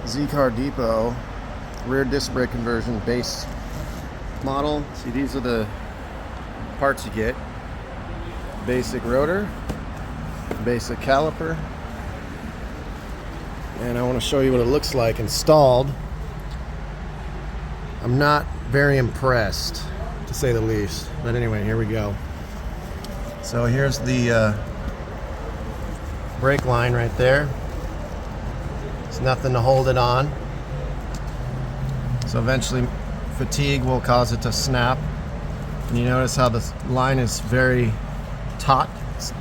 Z-Car Depot rear disc brake conversion base model. See, these are the parts you get. Basic rotor, basic caliper, and I want to show you what it looks like installed. I'm not very impressed, to say the least, but anyway, here we go. So here's the brake line right there. There's nothing to hold it on, so eventually fatigue will cause it to snap. And you notice how the line is very taut. It's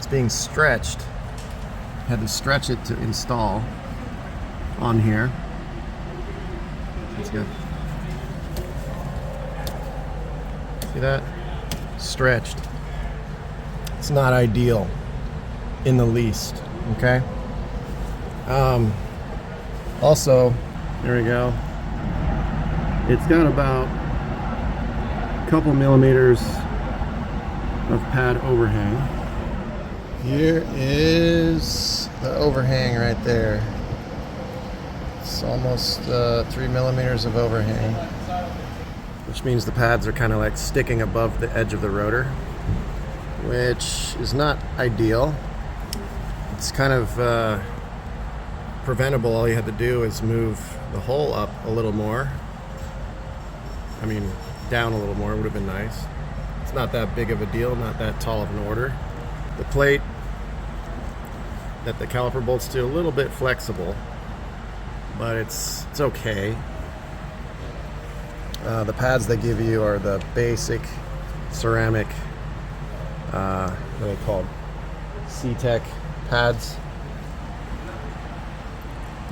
being stretched. Had to stretch it to install on here. That's good. See that? Stretched. It's not ideal in the least. Okay. Also, there we go. It's got about a couple millimeters of pad overhang. Here is the overhang right there. It's almost 3 millimeters of overhang, which means the pads are kind of like sticking above the edge of the rotor, which is not ideal. It's kind of preventable. All you had to do is move the hole up a little more. I mean, down a little more would have been nice. It's not that big of a deal, not that tall of an order. The plate that the caliper bolts to, a little bit flexible, but it's okay. The pads they give you are the basic ceramic, what are they called? C-Tech pads.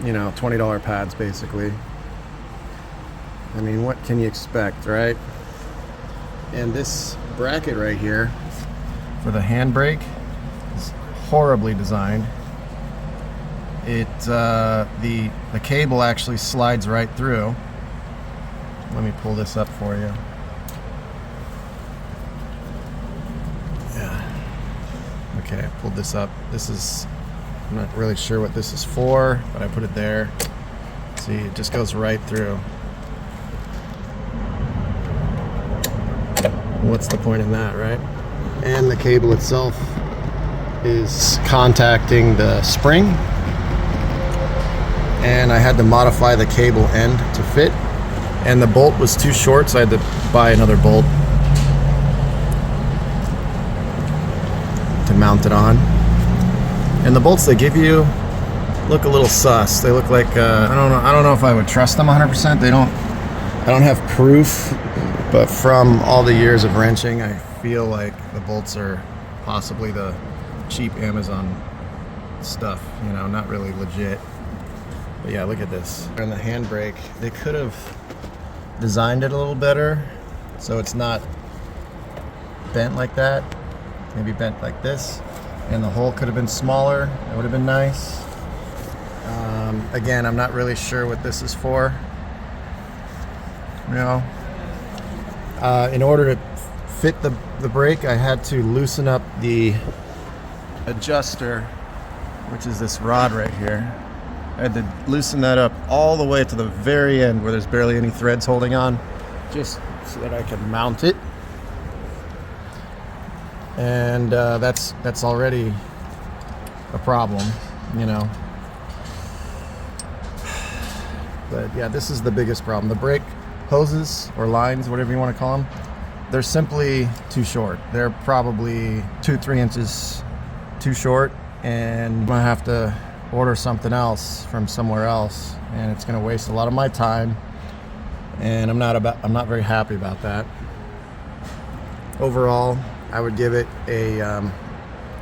You know, $20 pads basically. I mean, what can you expect, right? And this bracket right here for the handbrake is horribly designed. The cable actually slides right through. Let me pull this up for you. Yeah. Okay, I pulled this up. I'm not really sure what this is for, but I put it there. See, it just goes right through. What's the point in that, right? And the cable itself is contacting the spring, and I had to modify the cable end to fit, and the bolt was too short, so I had to buy another bolt to mount it on. And the bolts they give you look a little sus. They look like I don't know if I would trust them 100%. I don't have proof, but from all the years of wrenching, I feel like the bolts are possibly the cheap Amazon stuff, you know, not really legit. But yeah, look at this. And the handbrake, they could have designed it a little better so it's not bent like that. Maybe bent like this. And the hole could have been smaller. That would have been nice. Again, I'm not really sure what this is for. You know, in order to fit the brake, I had to loosen up the adjuster, which is this rod right here. I had to loosen that up all the way to the very end where there's barely any threads holding on, just so that I could mount it. And that's already a problem, you know. But yeah, this is the biggest problem. The brake hoses or lines, whatever you want to call them, they're simply too short. They're probably 2-3 inches too short, and I'm gonna have to order something else from somewhere else, and it's gonna waste a lot of my time, and I'm not very happy about that. Overall, I would give it a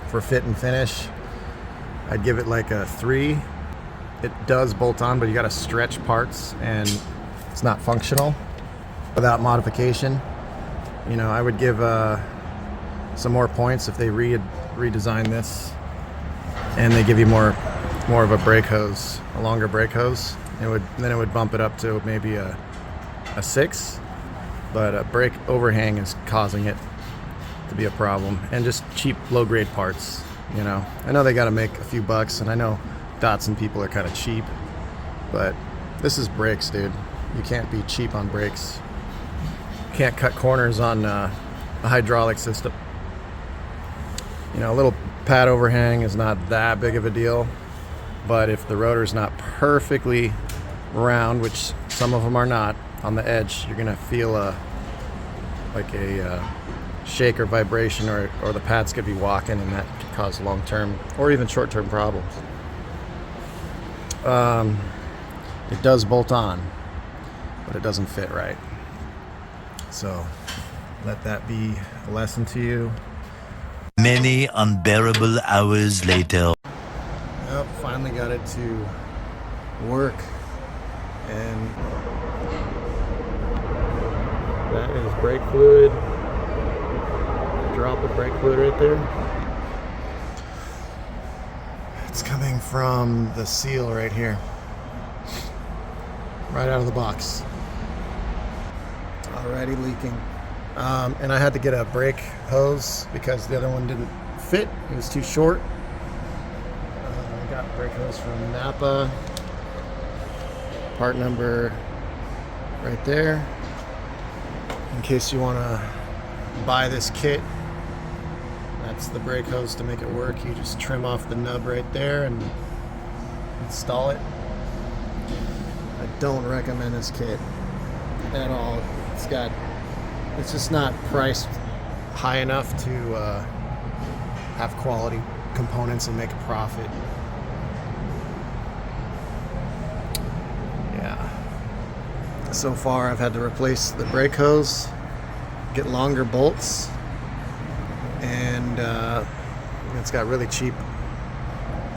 for fit and finish, I'd give it like a 3. It does bolt on, but you got to stretch parts, and it's not functional without modification. You know, I would give some more points if they redesign this, and they give you more of a brake hose, a longer brake hose. Then it would bump it up to maybe a 6. But a brake overhang is causing it to be a problem, and just cheap low-grade parts. You know, I know they got to make a few bucks, and I know Datsun people are kind of cheap, But this is brakes, dude. You can't be cheap on brakes. You can't cut corners on a hydraulic system. You know, a little pad overhang is not that big of a deal, but if the rotor's not perfectly round, which some of them are not, on the edge, you're gonna feel like a shake or vibration, or the pads could be walking, and that could cause long-term or even short-term problems. It does bolt on, but it doesn't fit right. So let that be a lesson to you. Many unbearable hours later. Yep, finally got it to work, and that is brake fluid. Drop of brake fluid right there. It's coming from the seal right here, right out of the box. Already leaking. And I had to get a brake hose because the other one didn't fit. It was too short. I got brake hose from Napa. Part number right there. In case you want to buy this kit, that's the brake hose to make it work. You just trim off the nub right there and install it. I don't recommend this kit at all. It's just not priced high enough to have quality components and make a profit. Yeah. So far I've had to replace the brake hose, get longer bolts, and it's got really cheap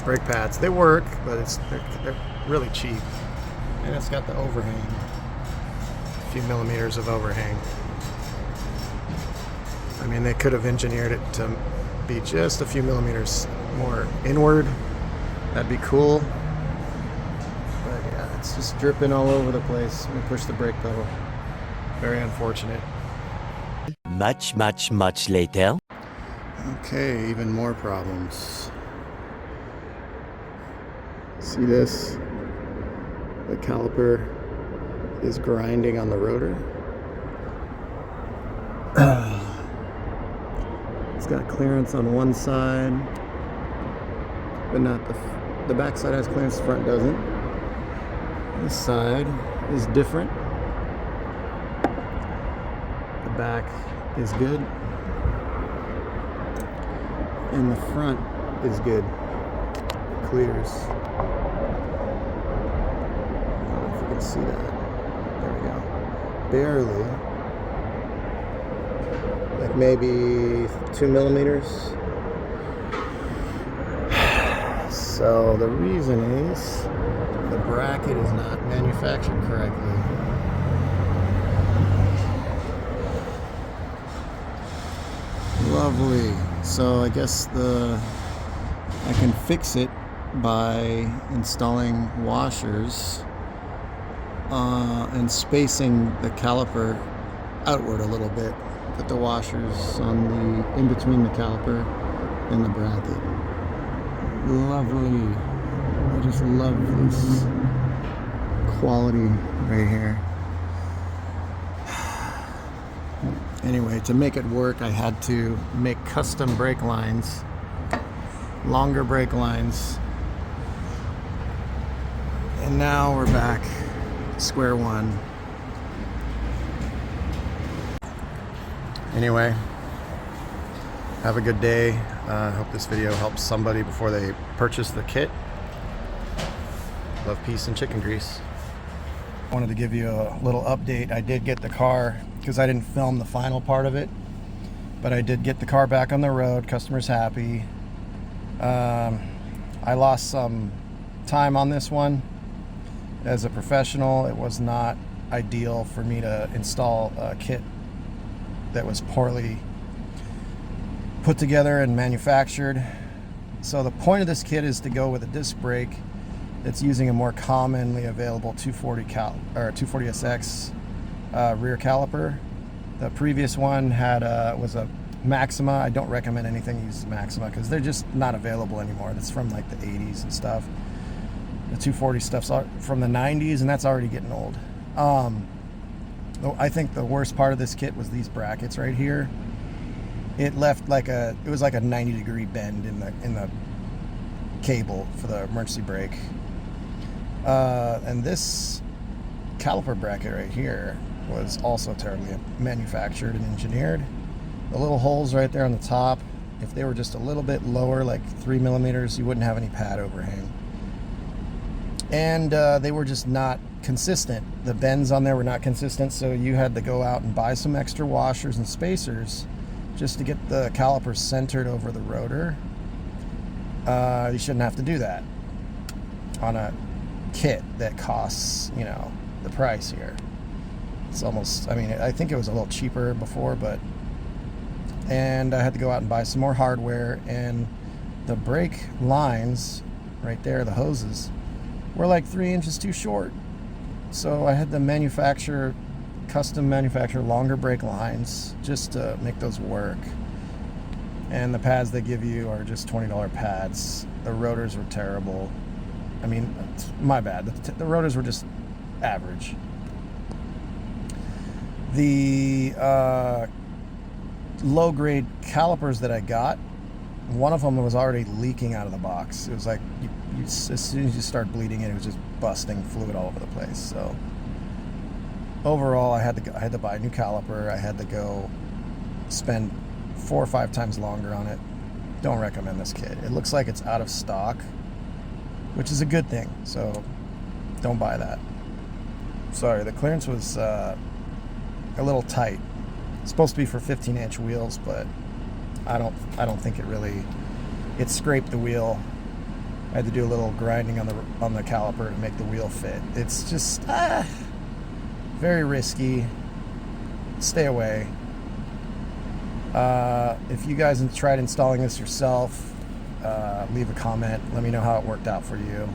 brake pads. They work, but they're really cheap. And it's got the overhang, a few millimeters of overhang. I mean, they could have engineered it to be just a few millimeters more inward. That'd be cool. But yeah, it's just dripping all over the place when we push the brake pedal. Very unfortunate. Much, much, much later. Okay, even more problems. See this? The caliper is grinding on the rotor. It's got clearance on one side, but not the back side has clearance, the front doesn't. This side is different. The back is good, and the front is good. Clears. I don't know if you can see that. There we go. Barely. Like maybe 2 millimeters. So the reason is the bracket is not manufactured correctly. Lovely. So I guess I can fix it by installing washers and spacing the caliper outward a little bit. Put the washers in between the caliper and the bracket. Lovely. I just love this quality right here. Anyway, to make it work, I had to make custom brake lines, longer brake lines. And now we're back to square one. Anyway, have a good day. I hope this video helps somebody before they purchase the kit. Love, peace, and chicken grease. I wanted to give you a little update. I did get the car, because I didn't film the final part of it, but I did get the car back on the road. Customer's happy. I lost some time on this one. As a professional, it was not ideal for me to install a kit that was poorly put together and manufactured. So the point of this kit is to go with a disc brake that's using a more commonly available 240SX rear caliper. The previous one was a Maxima. I don't recommend anything uses Maxima because they're just not available anymore. That's from like the 80s and stuff. The 240 stuff's from the 90s, and that's already getting old. I think the worst part of this kit was these brackets right here. It left it was like a 90-degree bend in the cable for the emergency brake. And this caliper bracket right here was also terribly manufactured and engineered. The little holes right there on the top, if they were just a little bit lower, like 3 millimeters, you wouldn't have any pad overhang. And they were just not consistent. The bends on there were not consistent, so you had to go out and buy some extra washers and spacers just to get the calipers centered over the rotor. You shouldn't have to do that on a kit that costs, you know, the price here. It's almost, I mean, I think it was a little cheaper before, and I had to go out and buy some more hardware, and the brake lines right there, the hoses, were like 3 inches too short. So I had to custom manufacture longer brake lines just to make those work. And the pads they give you are just $20 pads. The rotors were terrible. I mean, my bad. The rotors were just average. The low-grade calipers that I got, one of them was already leaking out of the box. It was like, as soon as you start bleeding it was just busting fluid all over the place. So overall, I had to buy a new caliper. I had to go spend 4 or 5 times longer on it. Don't recommend this kit. It looks like it's out of stock, which is a good thing. So don't buy that. Sorry, the clearance was a little tight. It's supposed to be for 15-inch wheels, but I don't think it scraped the wheel. I had to do a little grinding on the caliper to make the wheel fit. It's just very risky. Stay away. If you guys have tried installing this yourself, leave a comment. Let me know how it worked out for you.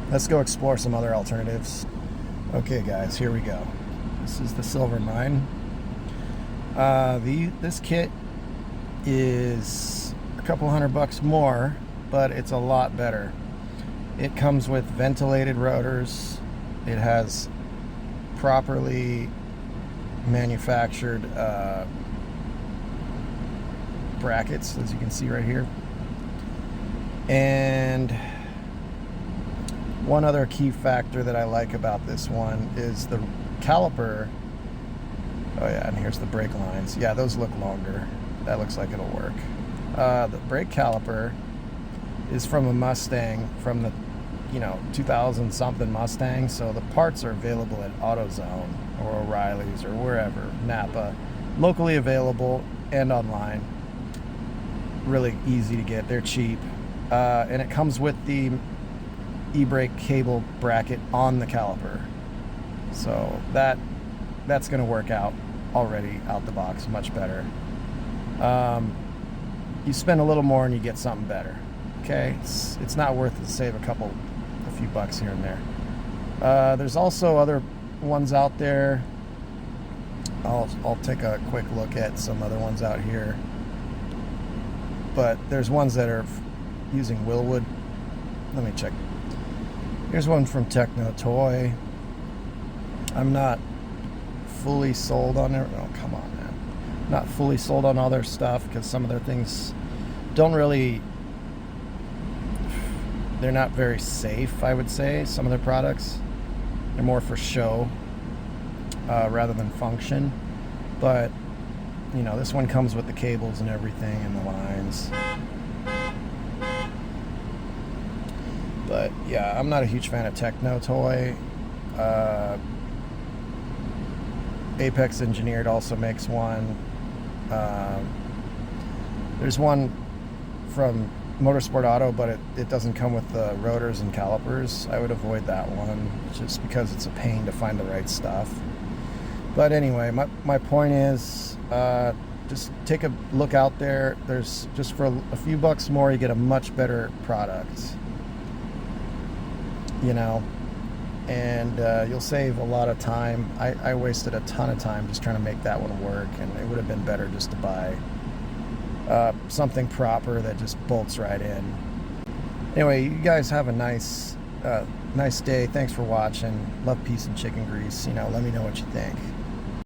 Let's go explore some other alternatives. Okay, guys, here we go. This is the Silver Mine. This kit is a couple $100 more, but it's a lot better. It comes with ventilated rotors. It has properly manufactured brackets, as you can see right here. And one other key factor that I like about this one is the caliper. Oh yeah, and here's the brake lines. Yeah, those look longer. That looks like it'll work. The brake caliper is from a Mustang, from the 2000 something Mustang, so the parts are available at AutoZone or O'Reilly's or wherever, Napa, locally available and online. Really easy to get. They're cheap, and it comes with the e-brake cable bracket on the caliper, so that's going to work out already out the box much better. You spend a little more and you get something better. Okay, it's not worth it to save a few bucks here and there. There's also other ones out there. I'll take a quick look at some other ones out here, but there's ones that are using Willwood. Let me check. Here's one from Techno Toy. I'm not fully sold on it. Oh, come on, man. Not fully sold on all their stuff because some of their things they're not very safe, I would say. Some of their products, they're more for show rather than function. But this one comes with the cables and everything and the lines. But yeah, I'm not a huge fan of Techno Toy. Apex Engineered also makes one. There's one from Motorsport Auto, but it doesn't come with the rotors and calipers. I would avoid that one just because it's a pain to find the right stuff. But anyway, my point is, just take a look out there. There's just for a few bucks more, you get a much better product. And you'll save a lot of time. I wasted a ton of time just trying to make that one work, and it would have been better just to buy something proper that just bolts right in. Anyway, you guys have a nice Nice day. Thanks for watching. Love, peace, and chicken grease. Let me know what you think.